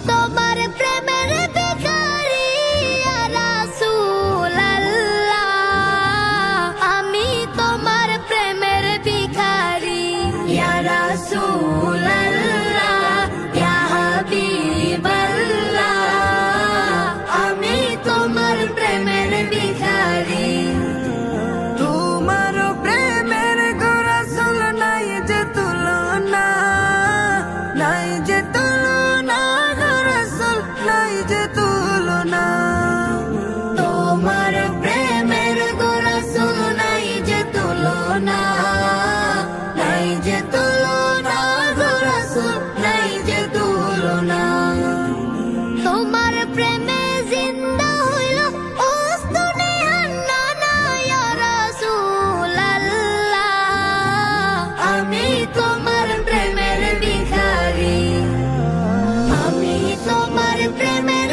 তোমার প্রেমের ভিখারি ইয়া রাসূলুল্লাহ, আমি তোমার প্রেমের ভিখারি ইয়া রাসূলুল্লাহ, ইয়া হাবিবাল্লাহ, আমি তোমার প্রেমের ভিখারি। তোমার প্রেমের গো রাসূল নাই যে তুলনা, নাই যে তুলনা গো রাসূল, নাই যে তুলনা। তোমার প্রেমের গো রাসূল নাই যে তুলনা, নাই যে তুলনা গো রাসূল, নাই যে তুলনা। তোমার প্রেমে জিন্দা হইল উস্তুনে হান্নানা ইয়া রাসূলুল্লাহ, আমি তোমার প্রেমের ভিখারি, আমি তোমার প্রেমের